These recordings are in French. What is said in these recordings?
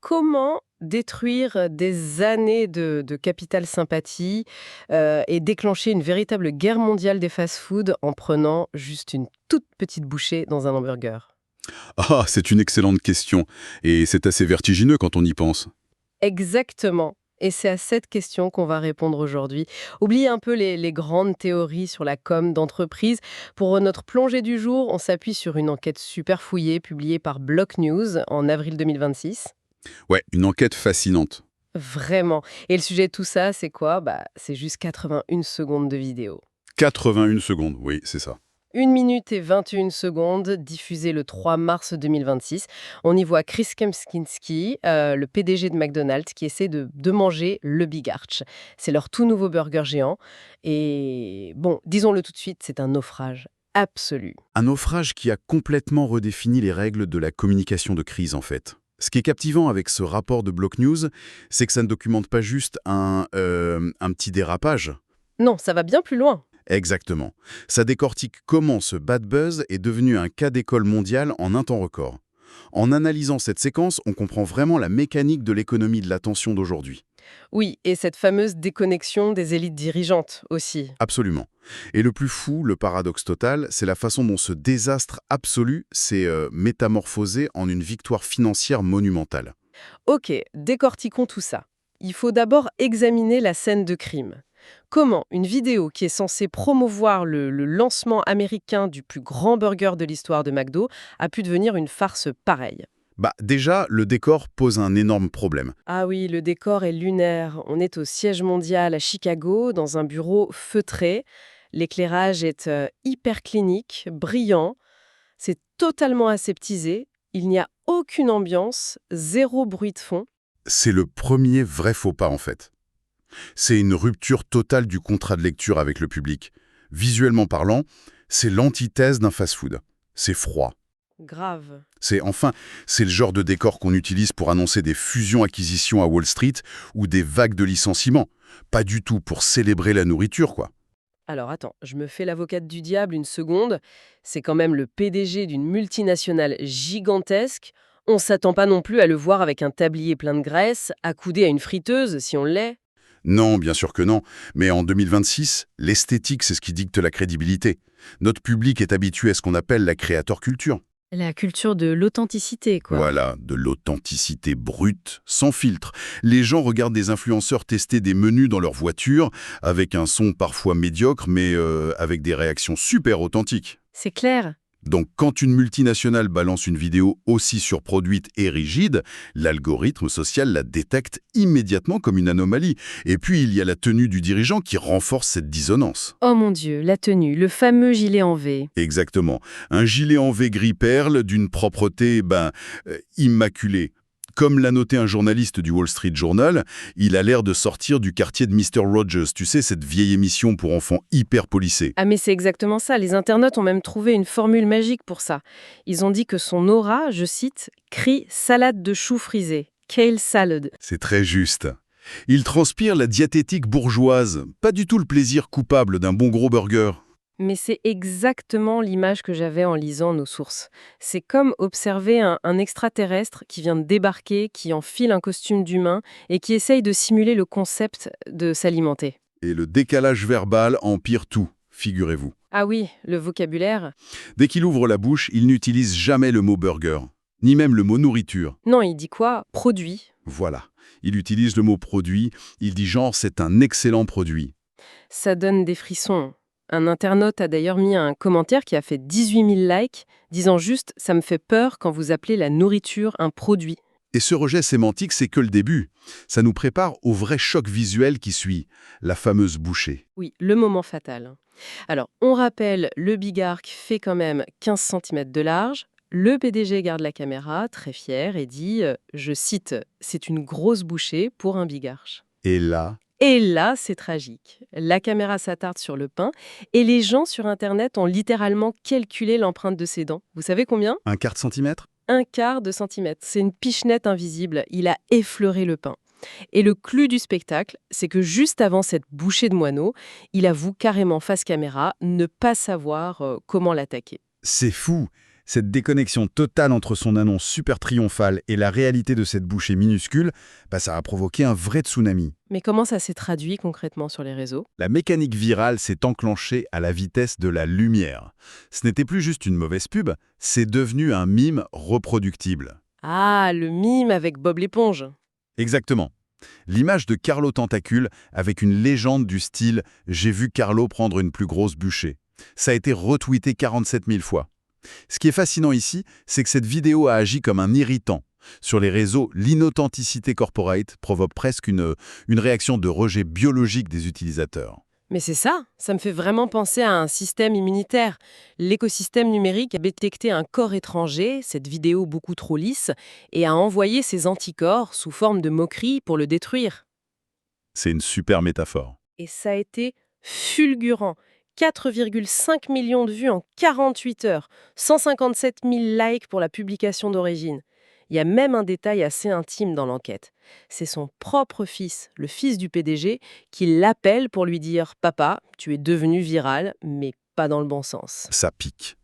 comment détruire des années de capital sympathie et déclencher une véritable guerre mondiale des fast-foods en prenant juste une toute petite bouchée dans un hamburger? Ah, c'est une excellente question. Et c'est assez vertigineux quand on y pense. Exactement. Et c'est à cette question qu'on va répondre aujourd'hui. Oubliez un peu les grandes théories sur la com d'entreprise. Pour notre plongée du jour, on s'appuie sur une enquête super fouillée publiée par Block News en avril 2026. Ouais, une enquête fascinante. Vraiment. Et le sujet de tout ça, c'est quoi? C'est juste 81 secondes de vidéo. 81 secondes, oui, c'est ça. 1 minute et 21 secondes, diffusée le 3 mars 2026. On y voit Chris Kempczynski, le PDG de McDonald's, qui essaie de manger le Big Arch. C'est leur tout nouveau burger géant. Et bon, disons-le tout de suite, c'est un naufrage absolu. Un naufrage qui a complètement redéfini les règles de la communication de crise, en fait. Ce qui est captivant avec ce rapport de Block News, c'est que ça ne documente pas juste un petit dérapage. Non, ça va bien plus loin. Exactement. Ça décortique comment ce bad buzz est devenu un cas d'école mondiale en un temps record. En analysant cette séquence, on comprend vraiment la mécanique de l'économie de l'attention d'aujourd'hui. Oui, et cette fameuse déconnexion des élites dirigeantes aussi. Absolument. Et le plus fou, le paradoxe total, c'est la façon dont ce désastre absolu s'est métamorphosé en une victoire financière monumentale. Ok, décortiquons tout ça. Il faut d'abord examiner la scène de crime. Comment une vidéo qui est censée promouvoir le lancement américain du plus grand burger de l'histoire de McDo a pu devenir une farce pareille? Bah déjà, le décor pose un énorme problème. Ah oui, le décor est lunaire. On est au siège mondial à Chicago, dans un bureau feutré. L'éclairage est hyper clinique, brillant. C'est totalement aseptisé. Il n'y a aucune ambiance, zéro bruit de fond. C'est le premier vrai faux pas en fait. C'est une rupture totale du contrat de lecture avec le public. Visuellement parlant, c'est l'antithèse d'un fast-food. C'est froid. Grave. C'est le genre de décor qu'on utilise pour annoncer des fusions-acquisitions à Wall Street ou des vagues de licenciements. Pas du tout pour célébrer la nourriture, quoi. Alors attends, je me fais l'avocate du diable une seconde. C'est quand même le PDG d'une multinationale gigantesque. On s'attend pas non plus à le voir avec un tablier plein de graisse, accoudé à une friteuse, si on l'est. Non, bien sûr que non. Mais en 2026, l'esthétique, c'est ce qui dicte la crédibilité. Notre public est habitué à ce qu'on appelle la créateur culture. La culture de l'authenticité, quoi. Voilà, de l'authenticité brute, sans filtre. Les gens regardent des influenceurs tester des menus dans leur voiture, avec un son parfois médiocre, mais avec des réactions super authentiques. C'est clair. Donc quand une multinationale balance une vidéo aussi surproduite et rigide, l'algorithme social la détecte immédiatement comme une anomalie. Et puis il y a la tenue du dirigeant qui renforce cette dissonance. Oh mon Dieu, la tenue, le fameux gilet en V. Exactement. Un gilet en V gris perle d'une propreté immaculée. Comme l'a noté un journaliste du Wall Street Journal, il a l'air de sortir du quartier de Mister Rogers, tu sais, cette vieille émission pour enfants hyper polissée. Ah mais c'est exactement ça, les internautes ont même trouvé une formule magique pour ça. Ils ont dit que son aura, je cite, crie salade de choux frisés, kale salad. C'est très juste. Il transpire la diététique bourgeoise, pas du tout le plaisir coupable d'un bon gros burger. Mais c'est exactement l'image que j'avais en lisant nos sources. C'est comme observer un extraterrestre qui vient de débarquer, qui enfile un costume d'humain et qui essaye de simuler le concept de s'alimenter. Et le décalage verbal empire tout, figurez-vous. Ah oui, le vocabulaire. Dès qu'il ouvre la bouche, il n'utilise jamais le mot burger, ni même le mot nourriture. Non, il dit quoi? Produit. Voilà. Il utilise le mot produit, il dit genre c'est un excellent produit. Ça donne des frissons. Un internaute a d'ailleurs mis un commentaire qui a fait 18 000 likes, disant juste « ça me fait peur quand vous appelez la nourriture un produit ». Et ce rejet sémantique, c'est que le début. Ça nous prépare au vrai choc visuel qui suit, la fameuse bouchée. Oui, le moment fatal. Alors, on rappelle, le Big Arc fait quand même 15 cm de large. Le PDG garde la caméra, très fier, et dit, je cite, « c'est une grosse bouchée pour un Big Arch ». Et là, Et là, c'est tragique. La caméra s'attarde sur le pain et les gens sur Internet ont littéralement calculé l'empreinte de ses dents. Vous savez combien? un quart de centimètre? 1/4 de centimètre. C'est une pichenette invisible. Il a effleuré le pain. Et le clou du spectacle, c'est que juste avant cette bouchée de moineau, il avoue carrément face caméra ne pas savoir comment l'attaquer. C'est fou. Cette déconnexion totale entre son annonce super triomphale et la réalité de cette bouchée minuscule, ça a provoqué un vrai tsunami. Mais comment ça s'est traduit concrètement sur les réseaux? La mécanique virale s'est enclenchée à la vitesse de la lumière. Ce n'était plus juste une mauvaise pub, c'est devenu un mime reproductible. Ah, le mime avec Bob l'éponge. Exactement. L'image de Carlo Tentacule avec une légende du style « J'ai vu Carlo prendre une plus grosse bûchée ». Ça a été retweeté 47 000 fois. Ce qui est fascinant ici, c'est que cette vidéo a agi comme un irritant. Sur les réseaux, l'inauthenticité corporate provoque presque une réaction de rejet biologique des utilisateurs. Mais c'est ça, ça me fait vraiment penser à un système immunitaire. L'écosystème numérique a détecté un corps étranger, cette vidéo beaucoup trop lisse, et a envoyé ses anticorps sous forme de moquerie pour le détruire. C'est une super métaphore. Et ça a été fulgurant. 4,5 millions de vues en 48 heures, 157 000 likes pour la publication d'origine. Il y a même un détail assez intime dans l'enquête. C'est son propre fils, le fils du PDG, qui l'appelle pour lui dire « Papa, tu es devenu viral, mais pas dans le bon sens. Ça pique.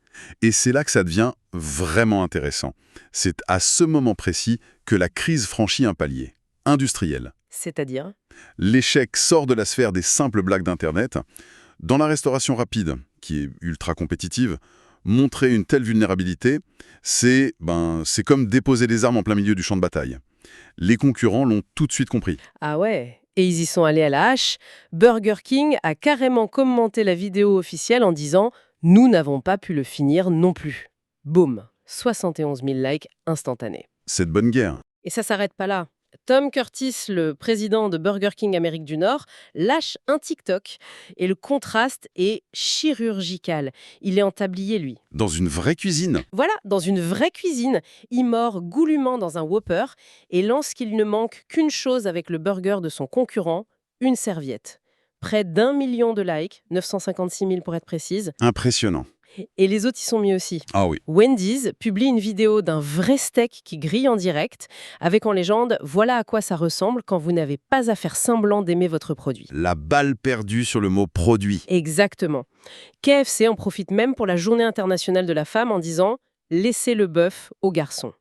Et c'est là que ça devient vraiment intéressant. C'est à ce moment précis que la crise franchit un palier industriel. » C'est-à-dire? L'échec sort de la sphère des simples blagues d'Internet. Dans la restauration rapide, qui est ultra compétitive, montrer une telle vulnérabilité, c'est comme déposer des armes en plein milieu du champ de bataille. Les concurrents l'ont tout de suite compris. Ah ouais. Et ils y sont allés à la hache. Burger King a carrément commenté la vidéo officielle en disant « Nous n'avons pas pu le finir non plus ». Boum, 71 000 likes instantanés. C'est de bonne guerre. Et ça s'arrête pas là. Tom Curtis, le président de Burger King Amérique du Nord, lâche un TikTok et le contraste est chirurgical. Il est en tablier, lui. Dans une vraie cuisine. Voilà, dans une vraie cuisine, il mord goulûment dans un Whopper et lance qu'il ne manque qu'une chose avec le burger de son concurrent, une serviette. Près d'1 million de likes, 956 000 pour être précise. Impressionnant. Et les autres y sont mis aussi. Ah oui. Wendy's publie une vidéo d'un vrai steak qui grille en direct, avec en légende « Voilà à quoi ça ressemble quand vous n'avez pas à faire semblant d'aimer votre produit ». La balle perdue sur le mot « produit ». Exactement. KFC en profite même pour la Journée internationale de la femme en disant « Laissez le bœuf aux garçons ».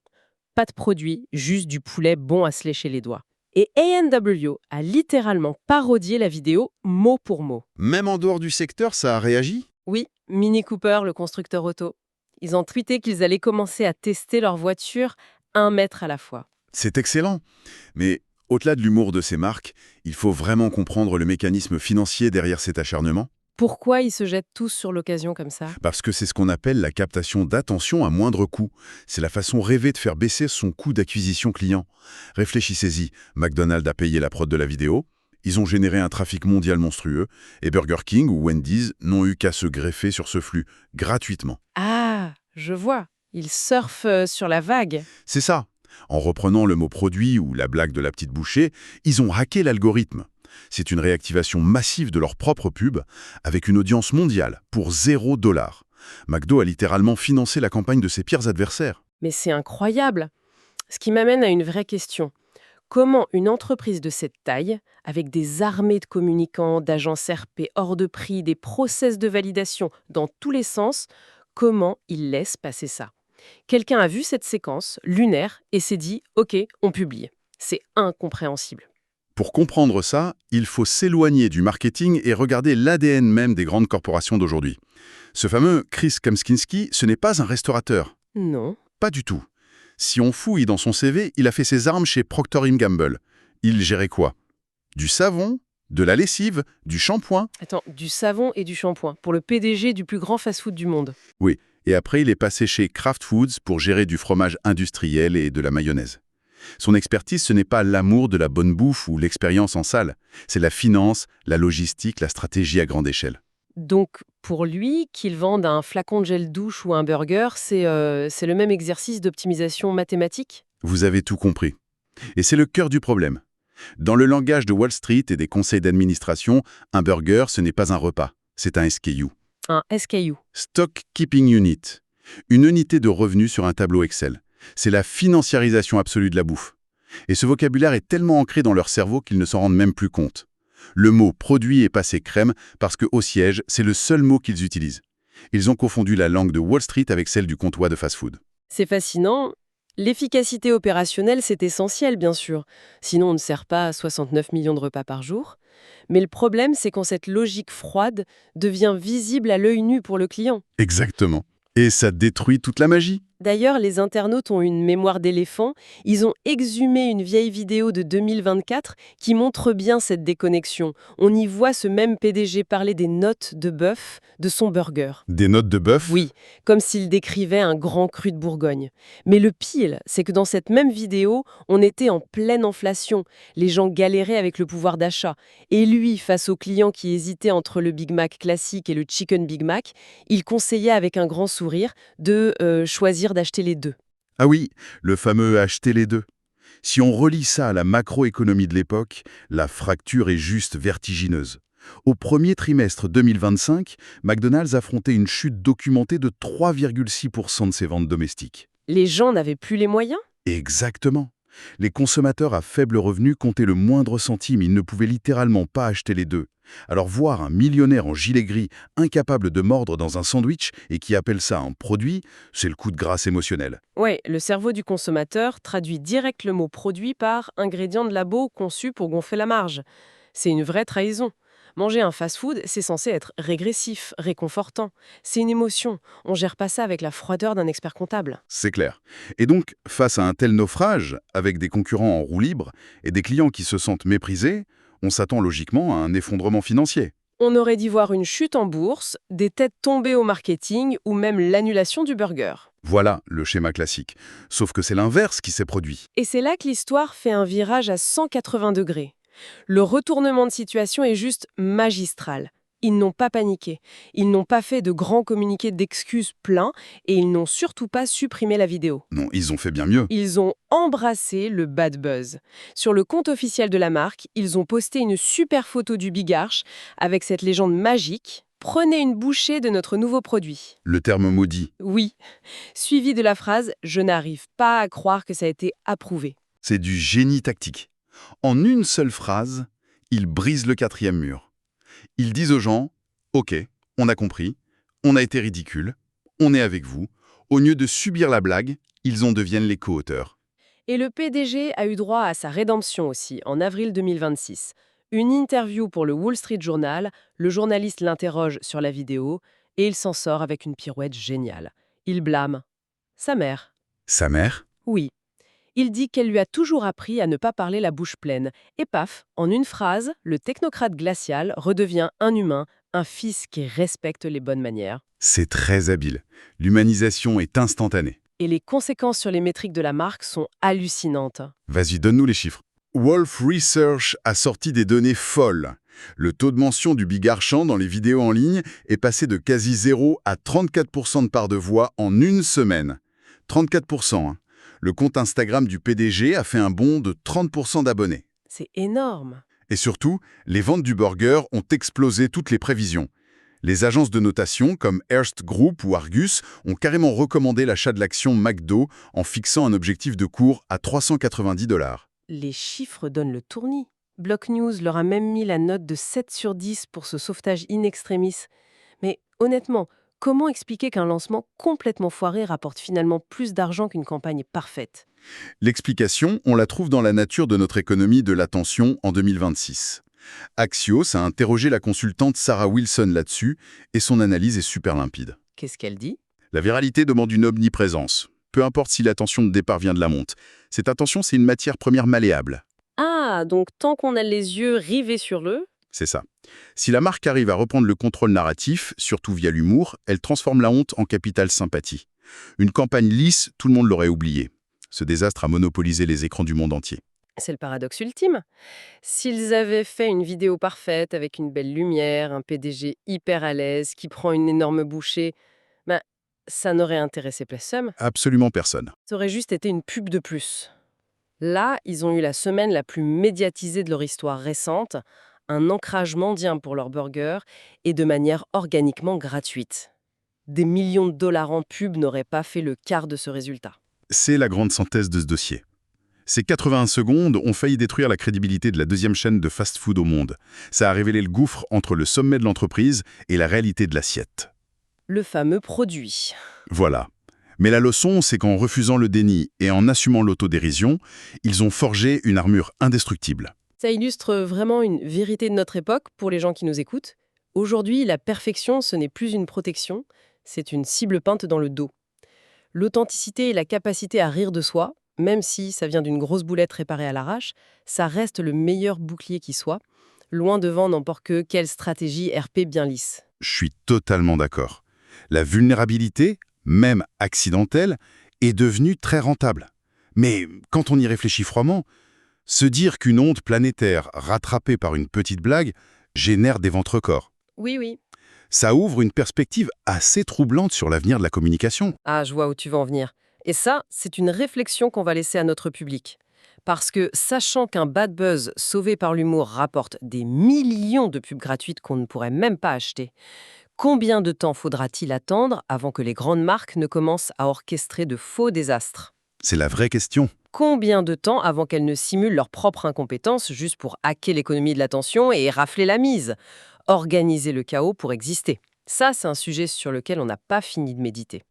Pas de produit, juste du poulet bon à se lécher les doigts. Et A&W a littéralement parodié la vidéo mot pour mot. Même en dehors du secteur, ça a réagi? Oui, Mini Cooper, le constructeur auto. Ils ont tweeté qu'ils allaient commencer à tester leur voiture 1 mètre à la fois. C'est excellent. Mais au-delà de l'humour de ces marques, il faut vraiment comprendre le mécanisme financier derrière cet acharnement. Pourquoi ils se jettent tous sur l'occasion comme ça? Parce que c'est ce qu'on appelle la captation d'attention à moindre coût. C'est la façon rêvée de faire baisser son coût d'acquisition client. Réfléchissez-y, McDonald's a payé la prod de la vidéo, ils ont généré un trafic mondial monstrueux, et Burger King ou Wendy's n'ont eu qu'à se greffer sur ce flux, gratuitement. Ah, je vois. Ils surfent sur la vague. C'est ça. En reprenant le mot produit ou la blague de la petite bouchée, ils ont hacké l'algorithme. C'est une réactivation massive de leur propre pub, avec une audience mondiale, pour $0. McDo a littéralement financé la campagne de ses pires adversaires. Mais c'est incroyable. Ce qui m'amène à une vraie question. Comment une entreprise de cette taille, avec des armées de communicants, d'agences RP hors de prix, des process de validation dans tous les sens, comment ils laissent passer ça? Quelqu'un a vu cette séquence lunaire et s'est dit « Ok, on publie ». C'est incompréhensible. Pour comprendre ça, il faut s'éloigner du marketing et regarder l'ADN même des grandes corporations d'aujourd'hui. Ce fameux Chris Kempczynski, ce n'est pas un restaurateur. Non. Pas du tout. Si on fouille dans son CV, il a fait ses armes chez Procter & Gamble. Il gérait quoi? Du savon, de la lessive, du shampoing. Attends, du savon et du shampoing, pour le PDG du plus grand fast-food du monde. Oui, et après il est passé chez Kraft Foods pour gérer du fromage industriel et de la mayonnaise. Son expertise, ce n'est pas l'amour de la bonne bouffe ou l'expérience en salle. C'est la finance, la logistique, la stratégie à grande échelle. Donc, pour lui, qu'il vende un flacon de gel douche ou un burger, c'est le même exercice d'optimisation mathématique? Vous avez tout compris. Et c'est le cœur du problème. Dans le langage de Wall Street et des conseils d'administration, un burger, ce n'est pas un repas, c'est un SKU. Un SKU. Stock Keeping Unit. Une unité de revenus sur un tableau Excel. C'est la financiarisation absolue de la bouffe. Et ce vocabulaire est tellement ancré dans leur cerveau qu'ils ne s'en rendent même plus compte. Le mot « produit » est passé crème parce qu'au siège, c'est le seul mot qu'ils utilisent. Ils ont confondu la langue de Wall Street avec celle du comptoir de fast-food. C'est fascinant. L'efficacité opérationnelle, c'est essentiel, bien sûr. Sinon, on ne sert pas 69 millions de repas par jour. Mais le problème, c'est quand cette logique froide devient visible à l'œil nu pour le client. Exactement. Et ça détruit toute la magie. D'ailleurs, les internautes ont une mémoire d'éléphant. Ils ont exhumé une vieille vidéo de 2024 qui montre bien cette déconnexion. On y voit ce même PDG parler des notes de bœuf de son burger. Des notes de bœuf? Oui, comme s'il décrivait un grand cru de Bourgogne. Mais le pire, c'est que dans cette même vidéo, on était en pleine inflation. Les gens galéraient avec le pouvoir d'achat. Et lui, face aux clients qui hésitaient entre le Big Mac classique et le Chicken Big Mac, il conseillait avec un grand sourire de choisir d'acheter les deux. Ah oui, le fameux acheter les deux. Si on relie ça à la macroéconomie de l'époque, la fracture est juste vertigineuse. Au premier trimestre 2025, McDonald's affrontait une chute documentée de 3,6% de ses ventes domestiques. Les gens n'avaient plus les moyens? Exactement. Les consommateurs à faible revenu comptaient le moindre centime, ils ne pouvaient littéralement pas acheter les deux. Alors voir un millionnaire en gilet gris, incapable de mordre dans un sandwich et qui appelle ça un produit, c'est le coup de grâce émotionnel. Ouais, le cerveau du consommateur traduit direct le mot produit par ingrédient de labo conçu pour gonfler la marge. C'est une vraie trahison. Manger un fast-food, c'est censé être régressif, réconfortant. C'est une émotion. On gère pas ça avec la froideur d'un expert comptable. C'est clair. Et donc, face à un tel naufrage, avec des concurrents en roue libre et des clients qui se sentent méprisés, on s'attend logiquement à un effondrement financier. On aurait dû voir une chute en bourse, des têtes tombées au marketing ou même l'annulation du burger. Voilà le schéma classique. Sauf que c'est l'inverse qui s'est produit. Et c'est là que l'histoire fait un virage à 180 degrés. Le retournement de situation est juste magistral. Ils n'ont pas paniqué, ils n'ont pas fait de grands communiqués d'excuses pleins et ils n'ont surtout pas supprimé la vidéo. Non, ils ont fait bien mieux. Ils ont embrassé le bad buzz. Sur le compte officiel de la marque, ils ont posté une super photo du Big Arch avec cette légende magique « Prenez une bouchée de notre nouveau produit ». Le terme maudit, Oui, suivi de la phrase « Je n'arrive pas à croire que ça a été approuvé ». c'est du génie tactique. En une seule phrase, ils brisent le quatrième mur. Ils disent aux gens « Ok, on a compris, on a été ridicule, on est avec vous ». Au lieu de subir la blague, ils en deviennent les co-auteurs. Et le PDG a eu droit à sa rédemption aussi, en avril 2026. Une interview pour le Wall Street Journal, le journaliste l'interroge sur la vidéo, et il s'en sort avec une pirouette géniale. Il blâme sa mère. Sa mère? Oui. Il dit qu'elle lui a toujours appris à ne pas parler la bouche pleine. Et paf, en une phrase, le technocrate glacial redevient un humain, un fils qui respecte les bonnes manières. C'est très habile. L'humanisation est instantanée. Et les conséquences sur les métriques de la marque sont hallucinantes. Vas-y, donne-nous les chiffres. Wolf Research a sorti des données folles. Le taux de mention du Big Archant dans les vidéos en ligne est passé de quasi 0 à 34% de part de voix en une semaine. 34%, hein. Le compte Instagram du PDG a fait un bond de 30% d'abonnés. C'est énorme. Et surtout, les ventes du burger ont explosé toutes les prévisions. Les agences de notation comme Hearst Group ou Argus ont carrément recommandé l'achat de l'action McDo en fixant un objectif de cours à 390 $. Les chiffres donnent le tournis. Block News leur a même mis la note de 7 sur 10 pour ce sauvetage in extremis. Mais honnêtement, comment expliquer qu'un lancement complètement foiré rapporte finalement plus d'argent qu'une campagne parfaite? L'explication, on la trouve dans la nature de notre économie de l'attention en 2026. Axios a interrogé la consultante Sarah Wilson là-dessus et son analyse est super limpide. Qu'est-ce qu'elle dit? La viralité demande une omniprésence. Peu importe si l'attention de départ vient de la monte. Cette attention, c'est une matière première malléable. Ah, donc tant qu'on a les yeux rivés sur le... C'est ça. Si la marque arrive à reprendre le contrôle narratif, surtout via l'humour, elle transforme la honte en capital sympathie. Une campagne lisse, tout le monde l'aurait oublié. Ce désastre a monopolisé les écrans du monde entier. C'est le paradoxe ultime. S'ils avaient fait une vidéo parfaite avec une belle lumière, un PDG hyper à l'aise qui prend une énorme bouchée, ben, ça n'aurait intéressé personne. Absolument personne. Ça aurait juste été une pub de plus. Là, ils ont eu la semaine la plus médiatisée de leur histoire récente, un ancrage mondial pour leur burger et de manière organiquement gratuite. Des millions de dollars en pub n'auraient pas fait le quart de ce résultat. C'est la grande synthèse de ce dossier. Ces 81 secondes ont failli détruire la crédibilité de la deuxième chaîne de fast-food au monde. Ça a révélé le gouffre entre le sommet de l'entreprise et la réalité de l'assiette. Le fameux produit. Voilà. Mais la leçon, c'est qu'en refusant le déni et en assumant l'autodérision, ils ont forgé une armure indestructible. Ça illustre vraiment une vérité de notre époque pour les gens qui nous écoutent. Aujourd'hui, la perfection, ce n'est plus une protection, c'est une cible peinte dans le dos. L'authenticité et la capacité à rire de soi, même si ça vient d'une grosse boulette réparée à l'arrache, ça reste le meilleur bouclier qui soit, loin devant n'importe quelle stratégie RP bien lisse. Je suis totalement d'accord. La vulnérabilité, même accidentelle, est devenue très rentable. Mais quand on y réfléchit froidement, se dire qu'une onde planétaire rattrapée par une petite blague génère des ventre-corps. Oui, oui. Ça ouvre une perspective assez troublante sur l'avenir de la communication. Ah, je vois où tu veux en venir. Et ça, c'est une réflexion qu'on va laisser à notre public. Parce que, sachant qu'un bad buzz sauvé par l'humour rapporte des millions de pubs gratuites qu'on ne pourrait même pas acheter, combien de temps faudra-t-il attendre avant que les grandes marques ne commencent à orchestrer de faux désastres? C'est la vraie question. Combien de temps avant qu'elles ne simulent leur propre incompétence juste pour hacker l'économie de l'attention et rafler la mise? Organiser le chaos pour exister. Ça, c'est un sujet sur lequel on n'a pas fini de méditer.